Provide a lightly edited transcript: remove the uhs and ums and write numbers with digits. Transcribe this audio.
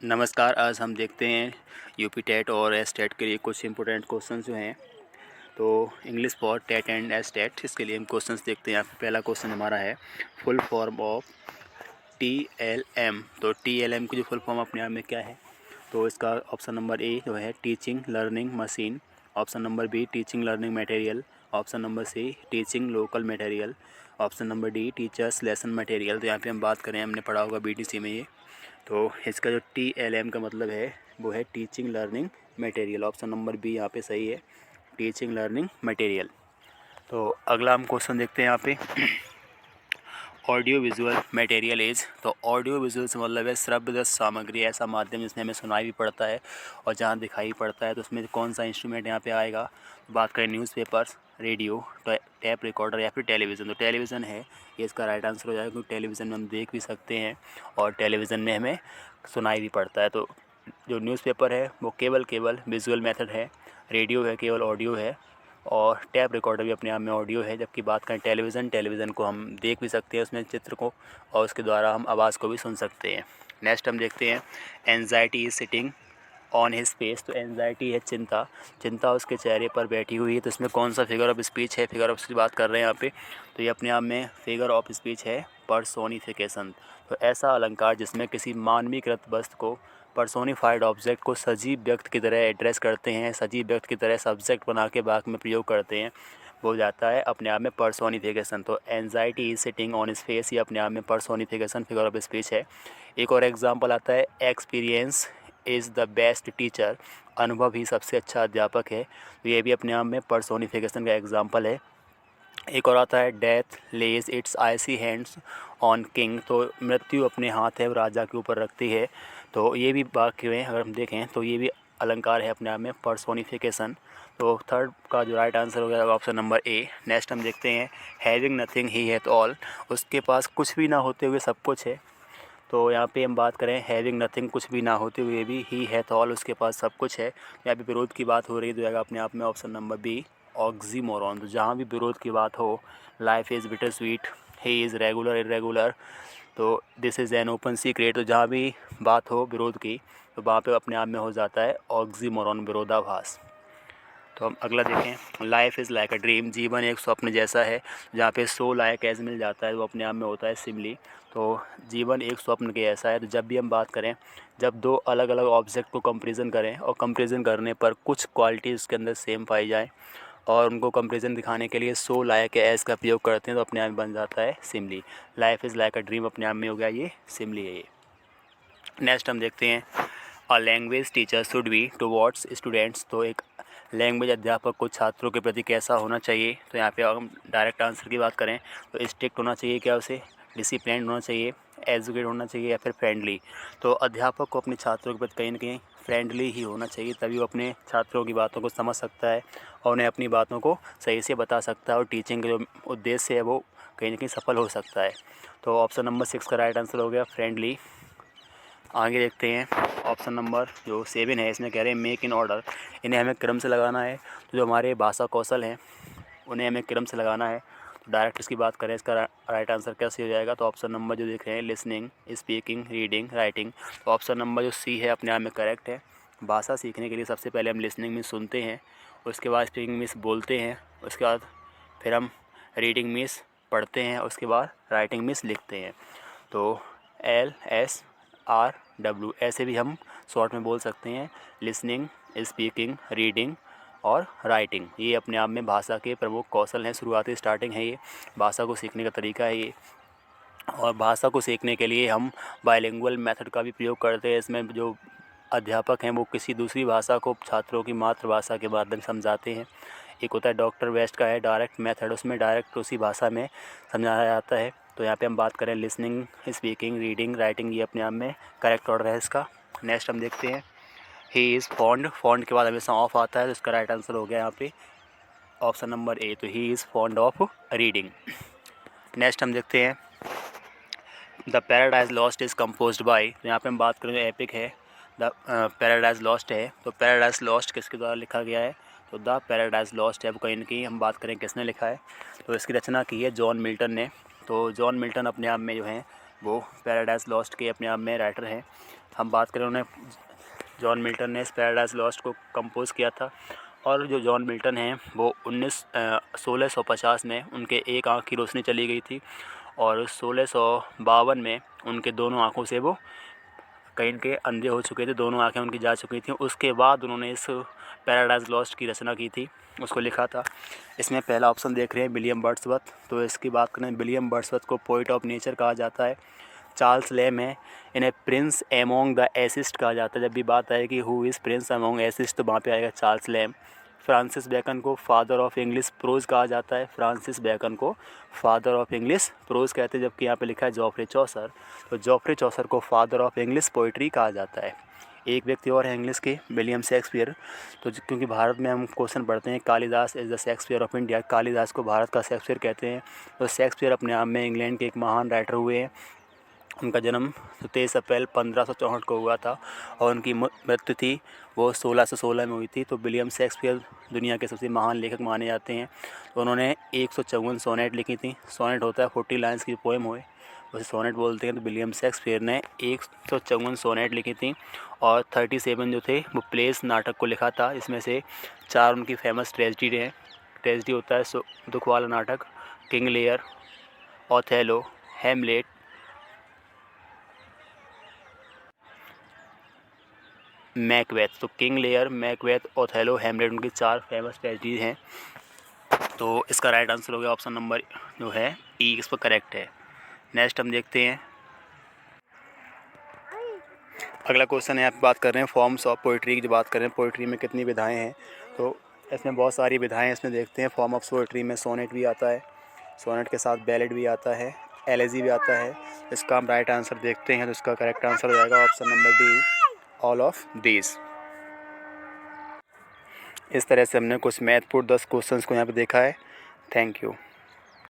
नमस्कार। आज हम देखते हैं यूपी टेट और एस टेट के लिए कुछ इंपॉर्टेंट क्वेश्चन जो हैं। तो English for TET and S TET, इसके लिए हम क्वेश्चंस देखते हैं। यहाँ पे पहला क्वेश्चन हमारा है फुल फॉर्म ऑफ TLM। तो TLM की जो फुल फॉर्म अपने आप में क्या है? तो इसका ऑप्शन नंबर ए जो है teaching learning machine, option number B teaching learning material, option number C teaching local material, option number D teachers lesson material. तो यहाँ पे हम बात करें, हमने पढ़ा होगा BTC में ये। तो इसका जो TLM का मतलब है वो है teaching learning material. Option number B यहाँ पे सही है, टीचिंग लर्निंग मटेरियल। तो अगला हम क्वेश्चन देखते हैं यहाँ पे ऑडियो विजुअल मटेरियल इज। तो ऑडियो विजुअल से मतलब है श्रव्य सामग्री, ऐसा माध्यम जिसमें हमें सुनाई भी पड़ता है और जहाँ दिखाई पड़ता है। तो उसमें कौन सा इंस्ट्रूमेंट यहाँ पे आएगा? तो बात करें न्यूज़पेपर्स, रेडियो, टैप रिकॉर्डर या फिर टेलीविज़न। तो टेलीविज़न है ये इसका राइट आंसर हो जाएगा, क्योंकि टेलीविज़न में हम देख भी सकते हैं और टेलीविज़न में हमें सुनाई भी पड़ता है। तो जो न्यूज़पेपर है वो केवल विजुअल मेथड है, रेडियो है केवल ऑडियो है, और टैप रिकॉर्डर भी अपने आप में ऑडियो है। जबकि बात करें टेलीविज़न को हम देख भी सकते हैं उसमें चित्र को, और उसके द्वारा हम आवाज़ को भी सुन सकते हैं। नेक्स्ट हम देखते हैं anxiety is sitting on his face. तो एंजाइटी है चिंता उसके चेहरे पर बैठी हुई है। तो इसमें कौन सा फिगर ऑफ स्पीच है? फिगर ऑफ स्पीच की बात कर रहे हैं यहाँ पे। तो ये अपने आप में फिगर ऑफ स्पीच है पर्सोनिफिकेशन। तो ऐसा अलंकार जिसमें किसी मानवीकृत वस्तु को, पर्सोनिफाइड ऑब्जेक्ट को सजीव व्यक्ति की तरह एड्रेस करते हैं, सजीव व्यक्ति की तरह सब्जेक्ट बना के वाक्य में प्रयोग करते हैं, वो जाता है अपने आप में पर्सोनिफिकेशन। तो anxiety is sitting on his face, ये अपने आप में पर्सोनिफिकेशन फिगर ऑफ स्पीच है। एक और एग्जांपल आता है experience is the best teacher. अनुभव ही सबसे अच्छा अध्यापक है। तो ये भी अपने आप में पर्सोनिफिकेशन का एग्जांपल है। एक और आता है death lays its icy hands on king. तो मृत्यु अपने हाथ है राजा के ऊपर रखती है। तो ये भी वाक्य में अगर हम देखें तो ये भी अलंकार है अपने आप में पर्सोनिफिकेशन। तो थर्ड का जो राइट आंसर हो गया ऑप्शन नंबर ए। नेक्स्ट हम देखते हैं हैविंग नथिंग ही हैथ ऑल। उसके पास कुछ भी ना होते हुए सब कुछ है। तो यहाँ पे हम बात करें हैविंग नथिंग, कुछ भी ना होते हुए भी ही हैथ ऑल, उसके पास सब कुछ है। यहाँ पे विरोध की बात हो रही है, तो जाएगा अपने आप में ऑप्शन नंबर बी ऑक्सीमोरॉन। तो जहाँ भी विरोध की बात हो, life is bitter sweet, he is regular irregular, तो this is an open secret. तो जहाँ भी बात हो विरोध की, तो वहाँ पे अपने आप में हो जाता है ऑक्सीमोरॉन, विरोधाभास। तो हम अगला देखें life is like a dream. जीवन एक स्वप्न जैसा है। जहाँ पे सो लायक एज मिल जाता है वो अपने आप में होता है सिमली। तो जीवन एक स्वप्न के ऐसा है। तो जब भी हम बात करें, जब दो अलग अलग ऑब्जेक्ट को कंपेरिजन करें और कंपेरिजन करने पर कुछ क्वालिटी उसके अंदर सेम पाई जाए और उनको कंपेरिजन दिखाने के लिए सो लायक एज का प्रयोग करते हैं, तो अपने आप में बन जाता है simile. Life is like a dream अपने आप में हो गया ये सिमली है ये। नेक्स्ट हम देखते हैं a language teacher should be towards students. तो एक लैंग्वेज अध्यापक को छात्रों के प्रति कैसा होना चाहिए? तो यहाँ पे अगर हम डायरेक्ट आंसर की बात करें तो स्ट्रिक्ट होना चाहिए, क्या उसे डिसिप्लिन होना चाहिए, एजुकेट होना चाहिए या फिर फ्रेंडली। तो अध्यापक को अपने छात्रों के प्रति कहीं ना कहीं फ्रेंडली ही होना चाहिए, तभी वो अपने छात्रों की बातों को समझ सकता है और उन्हें अपनी बातों को सही से बता सकता है, और टीचिंग का जो उद्देश्य है वो कहीं ना कहीं सफल हो सकता है। तो ऑप्शन नंबर 6 का राइट आंसर हो गया फ्रेंडली। आगे देखते हैं ऑप्शन नंबर जो 7 है, इसमें कह रहे हैं मेक इन ऑर्डर। इन्हें हमें क्रम से लगाना है। तो जो हमारे भाषा कौशल हैं उन्हें हमें क्रम से लगाना है। तो डायरेक्ट इसकी बात करें, इसका राइट आंसर कैसे हो जाएगा? तो ऑप्शन नंबर जो देख रहे हैं लिसनिंग, स्पीकिंग, रीडिंग, राइटिंग। तो ऑप्शन नंबर जो सी है अपने आप में करेक्ट है। भाषा सीखने के लिए सबसे पहले हम लिसनिंग में सुनते हैं, उसके बाद स्पीकिंग में बोलते हैं, उसके बाद फिर हम रीडिंग में पढ़ते हैं, उसके बाद राइटिंग में लिखते हैं। तो LSRW ऐसे भी हम शॉर्ट में बोल सकते हैं। लिसनिंग, स्पीकिंग, रीडिंग और राइटिंग, ये अपने आप में भाषा के प्रमुख कौशल हैं, शुरुआती स्टार्टिंग है ये, भाषा को सीखने का तरीका है ये। और भाषा को सीखने के लिए हम बाइलिंगुअल मेथड का भी प्रयोग करते हैं। इसमें जो अध्यापक हैं वो किसी दूसरी भाषा को छात्रों की मातृभाषा के माध्यम से समझाते हैं। एक होता है डॉक्टर वेस्ट का है डायरेक्ट मेथड, उसमें डायरेक्ट उसी भाषा में समझाया जाता है। तो यहाँ पे हम बात करें लिसनिंग, स्पीकिंग, रीडिंग, राइटिंग, ये अपने आप में करेक्ट ऑर्डर है इसका। नेक्स्ट हम देखते हैं ही इज़ फॉन्ड। फॉन्ड के बाद हमेशा ऑफ आता है, तो इसका राइट आंसर हो गया यहाँ पे ऑप्शन नंबर ए। तो he is fond of reading. Next हम देखते हैं the paradise lost is composed by. तो यहाँ पे हम बात करें जो एपिक है द पैराडाइज लॉस्ट है, तो पैराडाइज लॉस्ट किसके द्वारा लिखा गया है? तो द पैराडाइज लॉस्ट है, वो कहीं ना कहीं हम बात करें किसने लिखा है, तो इसकी रचना की है जॉन मिल्टन ने। तो जॉन मिल्टन अपने आप में जो है वो पैराडाइज लॉस्ट के अपने आप में राइटर हैं। हम बात करें, उन्हें जॉन मिल्टन ने इस पैराडाइज लॉस्ट को कंपोज़ किया था। और जो जॉन मिल्टन हैं वो 1650 में उनके एक आँख की रोशनी चली गई थी और 1652 में उनके दोनों आँखों से वो कहीं के अंधे हो चुके थे, दोनों आँखें उनकी जा चुकी थी। उसके बाद उन्होंने इस पैराडाइज लॉस्ट की रचना की थी, उसको लिखा था। इसमें पहला ऑप्शन देख रहे हैं विलियम वर्ड्सवर्थ। तो इसकी बात करें, विलियम वर्ड्सवर्थ को पोइट ऑफ नेचर कहा जाता है। चार्ल्स लैम है, इन्हें प्रिंस एमोंग द एसिस्ट कहा जाता है। जब भी बात आएगी who is Prince among assist, तो वहाँ पे आएगा चार्ल्स लैम। फ्रांसिस बेकन को फादर ऑफ इंग्लिश प्रोज कहा जाता है। फ्रांसिस बेकन को फादर ऑफ इंग्लिश प्रोज कहते हैं, जबकि यहाँ पे लिखा है जॉफ्रे चौसर। तो जॉफ्रे चौसर को फादर ऑफ इंग्लिश पोइट्री कहा जाता है। एक व्यक्ति और है इंग्लिश के, विलियम शेक्सपियर। तो क्योंकि भारत में हम क्वेश्चन पढ़ते हैं Kalidas is the Shakespeare of India, Kalidas को भारत का शेक्सपियर कहते हैं। तो शेक्सपियर अपने आप में इंग्लैंड के एक महान राइटर हुए हैं। उनका जन्म 23 अप्रैल 1564 को हुआ था और उनकी मृत्यु थी वो 1616 में हुई थी। तो विलियम शेक्सपियर दुनिया के सबसे महान लेखक माने जाते हैं। तो उन्होंने 154 सोनेट लिखी थी। सोनेट होता है 40 लाइन्स की पोएम होए, उसे सोनेट बोलते हैं। तो विलियम शेक्सपियर ने 154 सोनेट लिखी थी और 37 जो थे वो प्लेस नाटक को लिखा था। इसमें से 4 उनकी फेमस ट्रेजिडी हैं। ट्रेजिडी होता है दुख वाला नाटक, king Lear, Othello, Hamlet, Macbeth. तो king Lear, Macbeth, Othello, Hamlet उनकी 4 फेमस ट्रेजिडी हैं। तो इसका राइट आंसर हो गया ऑप्शन नंबर जो है ई, इस पर करेक्ट है। नेक्स्ट हम देखते हैं, अगला क्वेश्चन है। आप बात कर रहे हैं फॉर्म्स ऑफ पोइट्री की, जो बात कर रहे हैं पोइट्री में कितनी विधाएं हैं। तो इसमें बहुत सारी विधाएं हैं। इसमें देखते हैं फॉर्म ऑफ पोइट्री में सोनेट भी आता है, सोनेट के साथ बैलेड भी आता है, एलेजी भी आता है। इसका हम राइट आंसर देखते हैं, तो इसका करेक्ट आंसर हो जाएगा option number D, all of these. इस तरह से हमने कुछ मैथपूर्ण 10 क्वेश्चंस को यहाँ पे देखा है। Thank you.